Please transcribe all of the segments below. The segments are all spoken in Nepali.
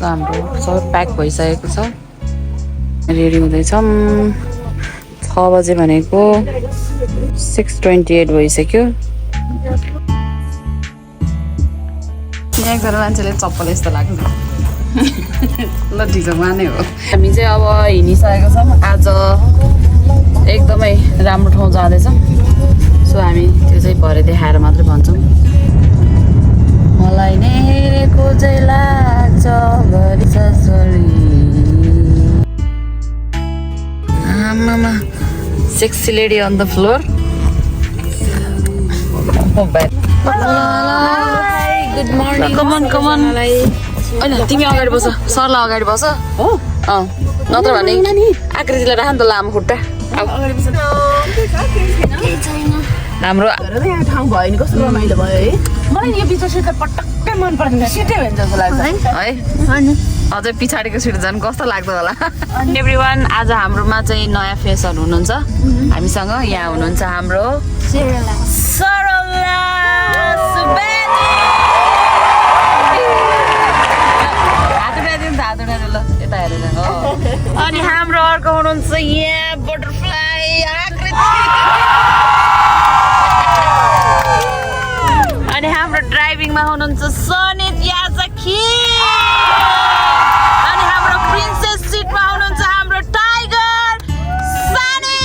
हाम्रो सबै प्याक भइसकेको छ रेडी हुँदैछौँ 6 बजे भनेको 6:28 भइसक्यो यहाँ एकजना मान्छेले चप्पल यस्तो लाग्छ ल ठिक छ उहाँ नै हो हामी चाहिँ अब हिँडिसकेको छौँ आज एकदमै राम्रो ठाउँ जाँदैछौँ सो हामी त्यो चाहिँ भरे देखाएर मात्रै भन्छौँ मलाई नै हेरेको चाहिँ लाग्छ घरि ससरी आमामा sexy lady on the floor good morning come on come on होइन तिमी अगाडि बस सरलाई अगाडि बस हो नत्र भने आकृतिलाई राख नि त लामो खुट्टा हाम्रो ठाउँ भयो नि कस्तो रमाइलो भयो है मलाई यो बिचको सिट पटक्कै मन पर्दैन सिटै भन्छ जस्तो लाग्छ है अझै पछाडिको सिट झन् कस्तो लाग्दो होला एभ्रिवान आज हाम्रोमा चाहिँ नयाँ फेसहरू हुनुहुन्छ हामीसँग यहाँ हुनुहुन्छ हाम्रो सरला सुबेनी ल यता हेरेर अनि हाम्रो अर्को हुनुहुन्छ यहाँ बटरफ्लाई अनि हाम्रो ड्राइभिङमा हुनुहुन्छ सनित याजकी अनि हाम्रो प्रिन्सेस सिटमा हुनुहुन्छ हाम्रो टाइगर सनी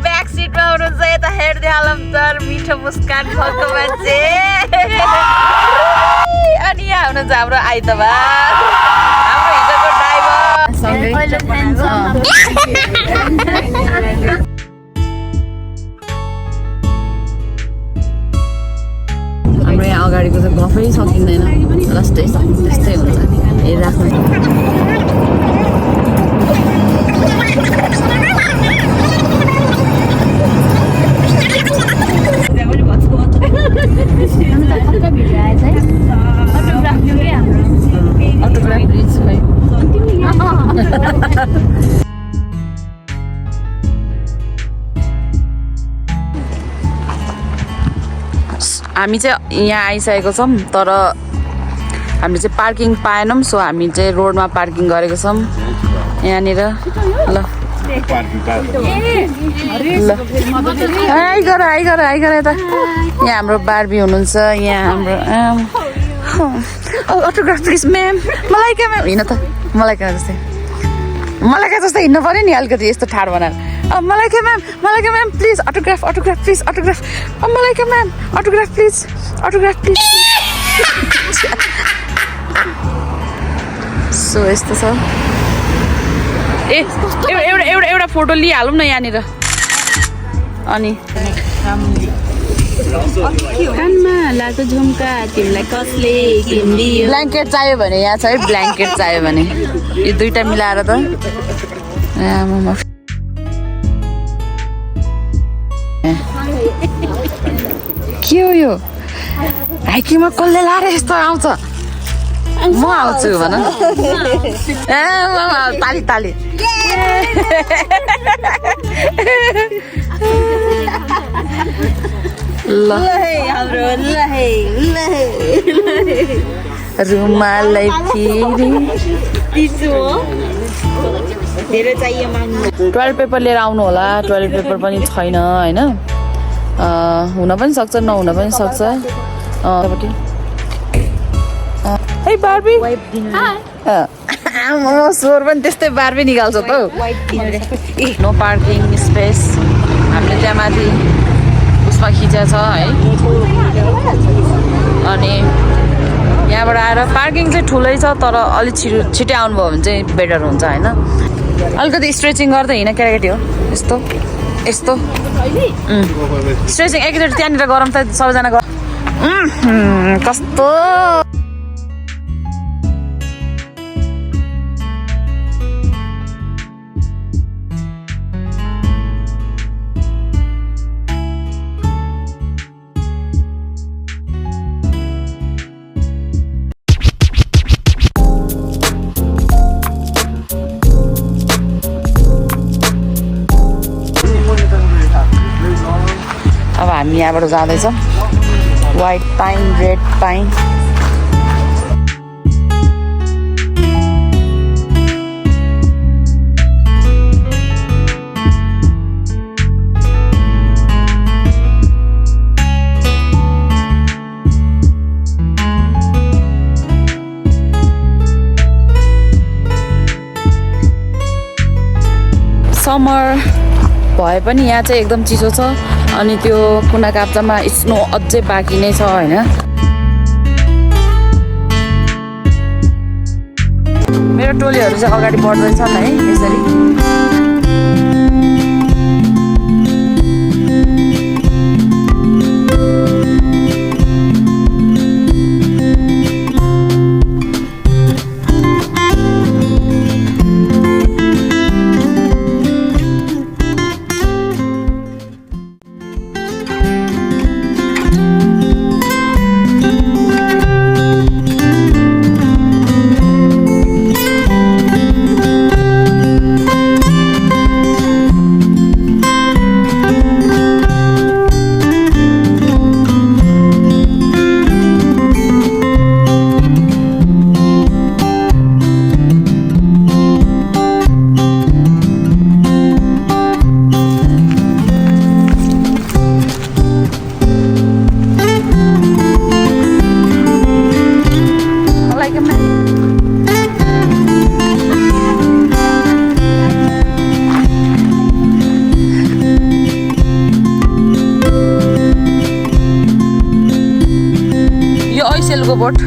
ब्याक सिटमा हुनुहुन्छ यता हेर्दै आलमदार मिठो मुस्कान भएको मान्छे अनि यहाँ हुनुहुन्छ हाम्रो आइतबार हाम्रो हिजोको ड्राइभर हाम्रो यहाँ अगाडिको चाहिँ गफै सकिँदैन जस्तै त्यस्तै हुन्छ हेरिराख्नु हामी चाहिँ यहाँ आइसकेको छौँ तर हामीले चाहिँ पार्किङ पाएनौँ सो हामी चाहिँ रोडमा पार्किङ गरेको छौँ यहाँनिर ल आइगर यता यहाँ हाम्रो बार्बी हुनुहुन्छ यहाँ हाम्रो अटोग्राफ प्लिज म्याम मलाई क्या म्याम हिँड त मलाई क्या जस्तै हिँड्नु पऱ्यो नि अलिकति यस्तो ठाडो बनाएर मलाई क्या ma'am please autograph please autograph मलाई क्या म्याम अटोग्राफ प्लिज सो यस्तो छ ए एउटा फोटो लिइहालौँ न यहाँनिर अनि कानमा लाको झुम्का तिमीलाई कसले किनिदियो ब्ल्याङ्केट चाहियो भने यहाँ छ है ब्ल्याङ्केट चाहियो भने यो दुईटा मिलाएर त के हो यो हाइकिङमा कसले लाएर यस्तो आउँछ म आउँछु भन ताली ल रुमाललाई फेरि 12 पेपर लिएर आउनु होला 12 पेपर पनि छैन होइन हुन पनि सक्छ नहुन पनि सक्छ Hey Barbie. स्वर पनि त्यस्तै बार्बी निकाल्छ त नो पार्किङ स्पेस हामीले त्यहाँ माथि उसमा खिचेको छ है अनि यहाँबाट आएर पार्किङ चाहिँ ठुलै छ तर अलिक छिटै आउनुभयो भने चाहिँ बेटर हुन्छ होइन अलिकति स्ट्रेचिङ गर्दै हिँड केटाकेटी हो यस्तो स्ट्रेचिङ एकचोटि त्यहाँनिर गरौँ त सबैजना कस्तो हामी यहाँबाट जाँदैछौँ White pine, red pine. Summer भए पनि यहाँ चाहिँ एकदम चिसो छ अनि त्यो कुना काप्चामा स्नो अझै बाँकी नै छ हैन मेरो टोलीहरु चाहिँ अगाडि बढ्दैछन् है यसरी सेलको बोट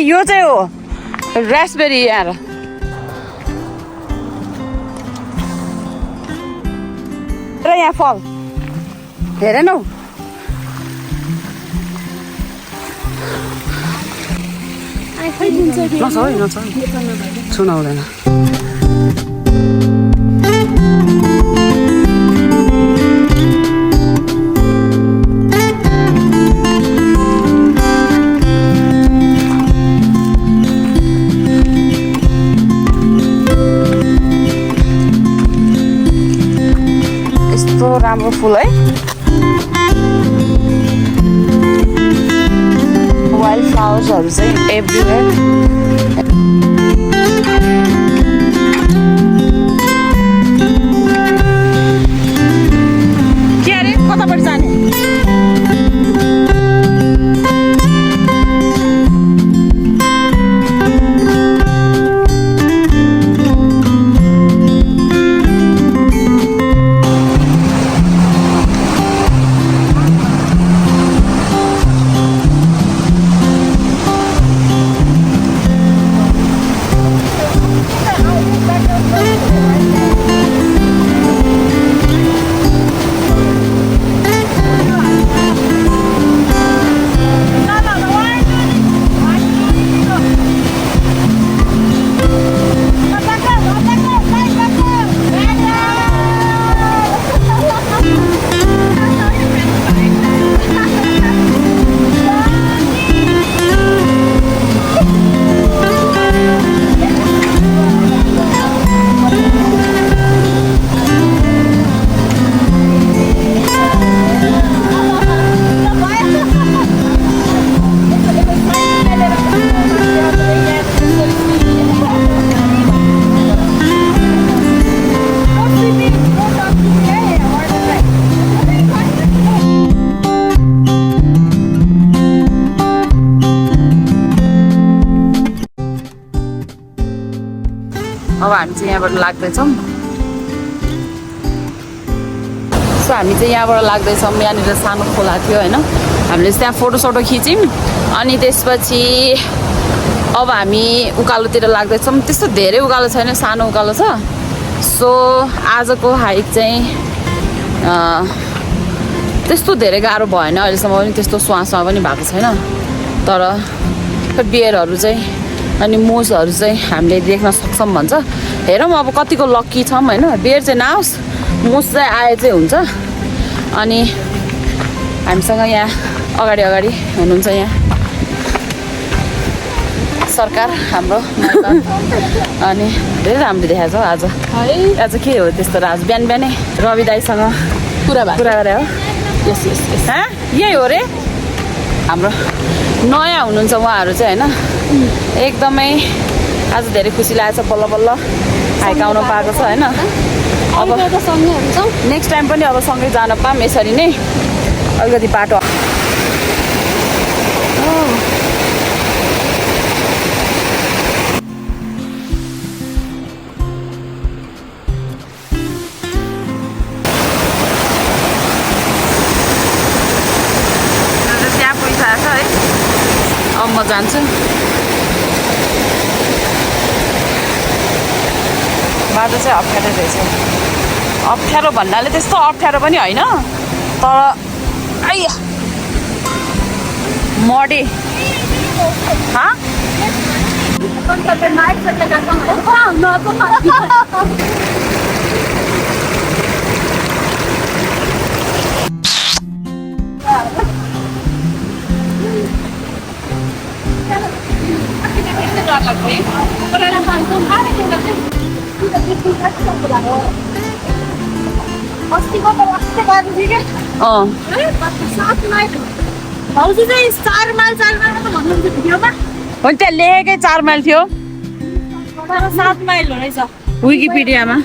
यो चाहिँ हो रास्पबेरी यार र यहाँ फल हेर न सुनाउँदैन राम्रो फुल है वाइल्ड फ्लावर्सहरु चाहिँ एभ्रीवेयर के अरे कतापट्टि जाने अब हामी चाहिँ यहाँबाट लाग्दैछौँ सो हामी चाहिँ यहाँबाट लाग्दैछौँ यहाँनिर सानो खोला थियो हैन हामीले त्यहाँ फोटो खिच्यौँ अनि त्यसपछि अब हामी उकालोतिर लाग्दैछौँ त्यस्तो धेरै उकालो छैन सानो उकालो छ सो आजको हाइक चाहिँ त्यस्तो धेरै गाह्रो भएन अहिलेसम्म पनि त्यस्तो श्वासमा पनि भएको छैन तर बियरहरू चाहिँ अनि मोजहरू चाहिँ हामीले देख्न सक्छौँ भन्छ हेरौँ अब कतिको लक्की छौँ होइन बियर चाहिँ नआओस् मोज चाहिँ आए चाहिँ हुन्छ अनि हामीसँग यहाँ अगाडि हुनुहुन्छ यहाँ सरकार हाम्रो अनि धेरै राम्रो देखाएको छ आज के हो त्यस्तो आज बिहान बिहानै रवि दाईसँग कुरा गरे हो यस यही हो रे हाम्रो नयाँ हुनुहुन्छ उहाँहरू चाहिँ होइन एकदमै आज धेरै खुसी लागेको छ बल्ल बल्ल हाइकाउन पाएको छ होइन अब नेक्स्ट टाइम पनि अब सँगै जान पाऊँ यसरी नै अलिकति बाटो म जान्छु बाटो चाहिँ अप्ठ्यारो रहेछ अप्ठ्यारो भन्नाले त्यस्तो अप्ठ्यारो पनि होइन तर आइया मडी भाउजू चाहिँ 4 माइल त भन्नुहुन्छ भिडियोमा हो त्यहाँ लेखेकै 4 माइल थियो 7 माइल हो रहेछ विकिपिडियामा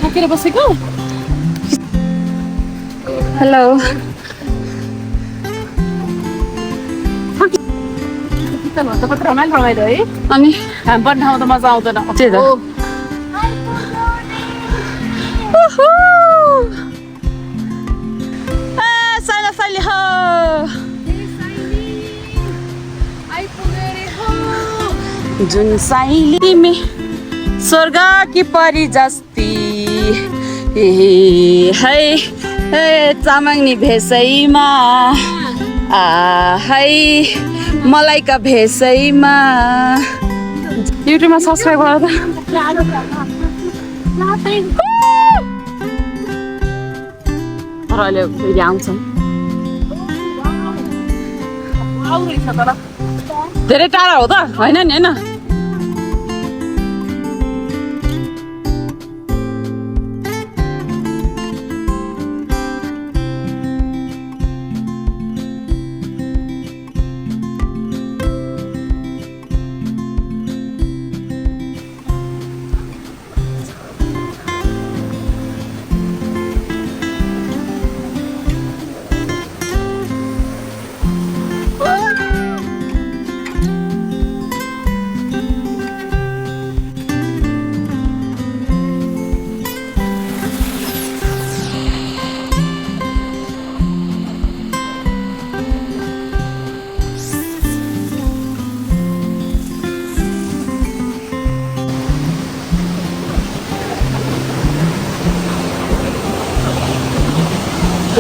थाकेर बसेको हेलो रमाइलो है अनि हामी पनि ठाउँ त मजा आउँदैन त्यही त साइली हो जुन साइली तिमी स्वर्ग कि परी जस्ती है चामङ्नी भेषैमा है मलाइका भेषैमा युट्युबमा सब्सक्राइब गर त अहिले फेरि आउँछन् धेरै टाढा हो त होइन नि होइन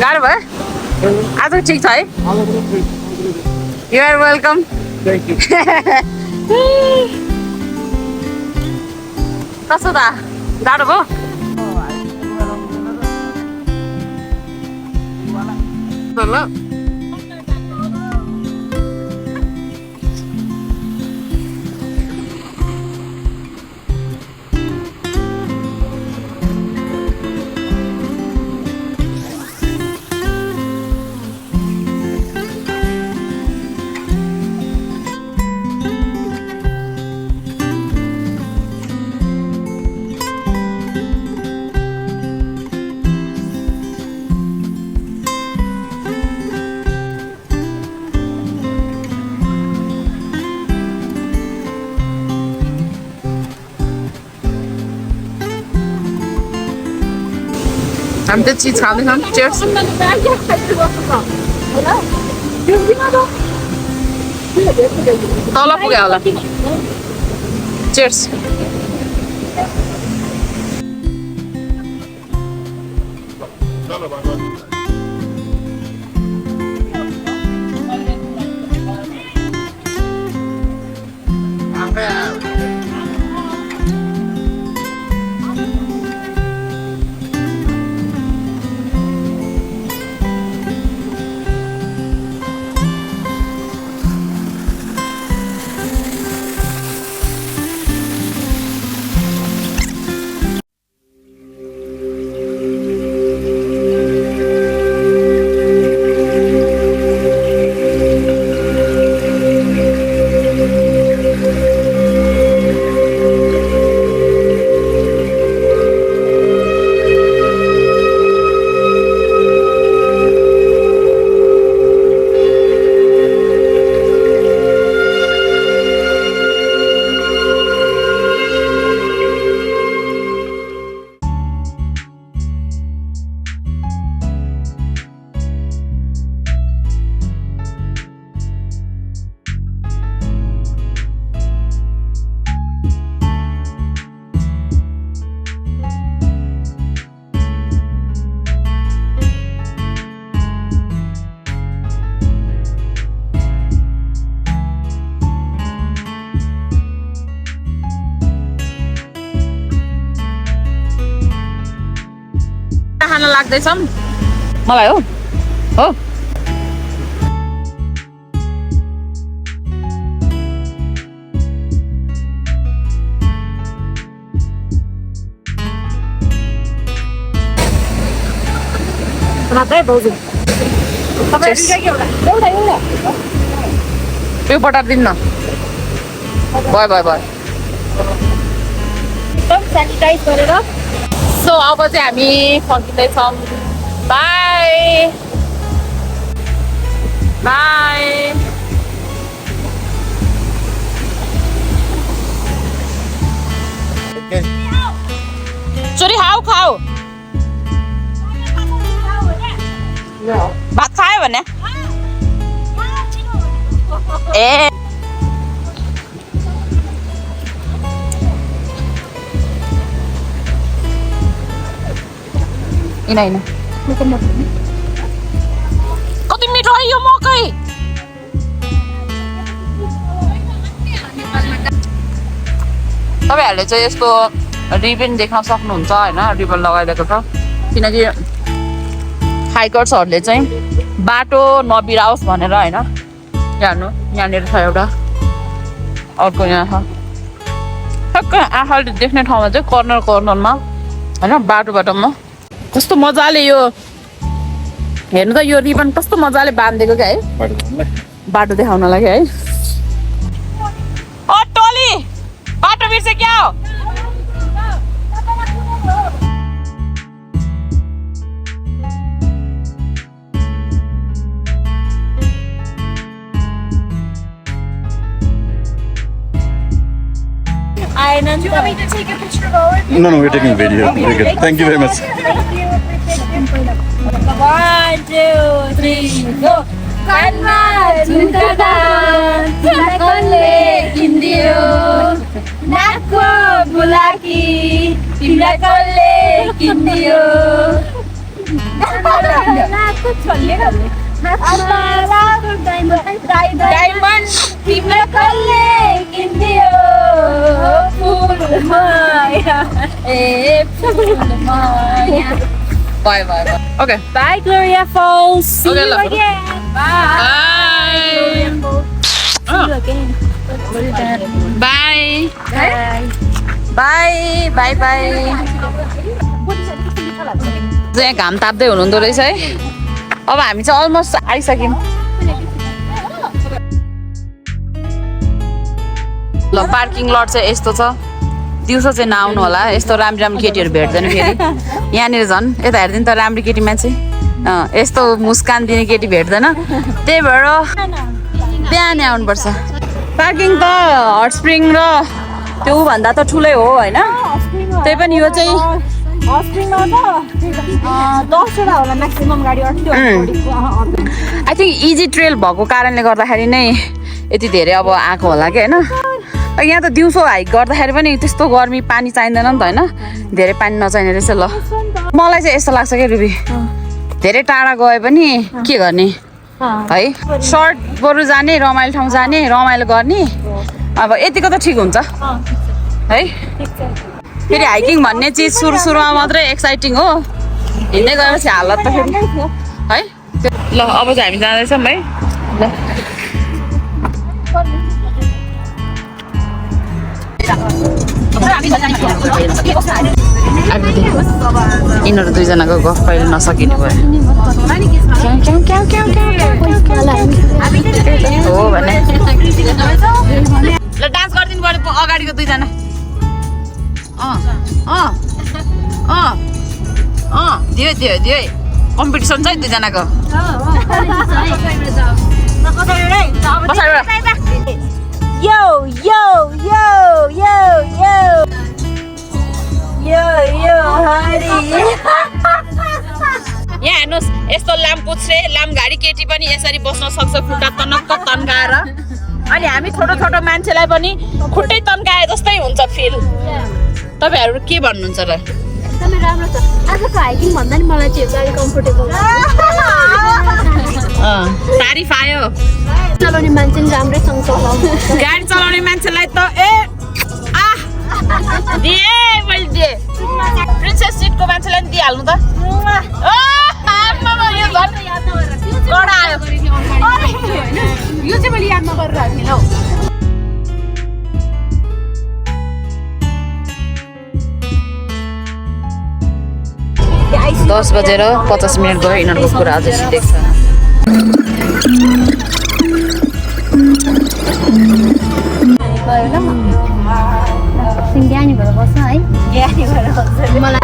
गाह्रो भयो आज ठिक छ है यु आर वेलकम कसो त गाह्रो भयो ल हामी त चिज खाँदैछौँ चेयर्स तल पुग्यो होला चेयर्स खाना लाग्दैछौँ मलाई हो त्यो पठाइदिनु न भयो सेनिटाइज गरेर सो अब चाहिँ हामी फर्किँदैछौँ बाई चोरी खाऊ भात खायो भने ए Ini. Kau miरो है यो मकै तपाईहरुले चाहिँ यसको रिबन देख्न सक्नुहुन्छ हैन रिबन लगाइदिएको छ किनकि हाइकर्सहरुले चाहिँ बाटो नबिराओस् भनेर हैन हेर्नु यहाँनिर छ एउटा अर्को यहाँ छ ठक्क आँखाले देख्ने ठाउँमा चाहिँ कर्नरमा हैन बाटोमा कस्तो मजाले यो हेर्नु त यो रिबन कस्तो मजाले बाँधेको क्या है बाटो देखाउनलाई है ओ टोली बाटो बिर्से क्या हो Do you want me to take a picture of our? No, we're taking video. We're good. Thank you very much. 1, 2, 3, go! Kanma Chuntada, Nakole Kindio, Nako Bulaki, Timrakole Kindio. Nako Chole. Diamond, Timrakole Kindio. Bye. Okay. Bye, Gloria Falls. See Okay, you love. again. Bye. See you again. Bye. यहाँ घाम ताप्दै हुनुहुँदो रहेछ है अब हामी चाहिँ अलमोस्ट आइसक्यौँ ल पार्किङ लट चाहिँ यस्तो छ दिउँसो चाहिँ नआउनु होला यस्तो राम्रो केटीहरू भेट्दैन फेरि यहाँनिर झन् यता हेर्दिनु त राम्रो केटी मान्छे यस्तो मुस्कान दिने केटी भेट्दैन त्यही भएर बिहानै आउनुपर्छ पार्किङ त हट स्प्रिङ र त्यो भन्दा त ठुलै हो हैन त्यही पनि यो चाहिँ स्प्रिङमा त 10 वटा होला म्याक्सिमम गाडी अट्यो आई थिङ्क इजी ट्रेल भएको कारणले गर्दाखेरि नै यति धेरै अब आएको होला कि होइन यहाँ त दिउँसो हाइक गर्दाखेरि पनि त्यस्तो गर्मी पानी चाहिँदैन नि त होइन धेरै पानी नचाहिने रहेछ ल मलाई चाहिँ यस्तो लाग्छ क्या रुबी धेरै टाढा गए पनि के गर्ने है सर्ट बरु जाने रमाइलो ठाउँ जाने रमाइलो गर्ने अब यतिको त ठिक हुन्छ है फेरि हाइकिङ भन्ने चिज सुरुमा मात्रै एक्साइटिङ हो हिँड्दै गएपछि हालत त फेरि है ल अब चाहिँ हामी जाँदैछौँ है ल यिनीहरू दुईजनाको गफ कहिले नसकिने भयो हो भने ल डान्स गरिदिनु पर्यो अगाडिको दुईजना दियो दियो दियो कम्पिटिसन छ है दुईजनाको यो यो यो यो यो यो यो हरि यहाँ हेर्नुहोस् यस्तो लामपुच्छ्रे लामघाडी केटी पनि यसरी बस्न सक्छ खुट्टा तनक्क तन्काएर अनि हामी छोटो छोटो मान्छेलाई पनि खुट्टै तन्काए जस्तै हुन्छ फिल तपाईहरु के भन्नुहुन्छ र एकदमै राम्रो छ आजको हाइकिङ भन्दा नि मलाई चाहिँ गाडी कम्फर्टेबल तारिफ आयो चलाउने मान्छे नि राम्रैसँग चलाउँछ गाडी चलाउने मान्छेलाई त ए दिए मैले दिए प्रिन्सेस सिटको मान्छेलाई नि दिइहाल्नु त कडा आयो यो चाहिँ मैले याद नगरेर राखेँ हौ 10 बजेर 50 मिनट गयो यिनीहरूको कुरा अझै सिधै छ सिङ्ग्यानी भएर बस्छ है ग्यानी भएर बस्छ मलाई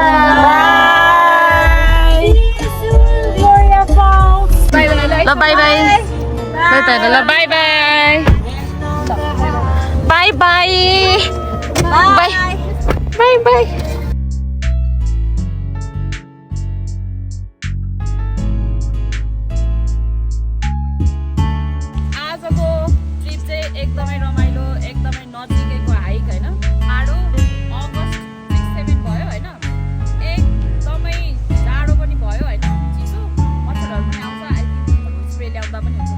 Gloria falls ल बाइ बाइ ल bye bye bye bye bye bye bye आजको ट्रिप चाहिँ एकदमै रमाइलो एकदमै नजिकैको हाइक हैन टाढो अगस्त 6-7 भयो हैन एकदमै जाडो पनि भयो हैन चिसो मच्छरहरु पनि आउँछ आई थिंक स्प्रे ल्याउँदा पनि हुन्छ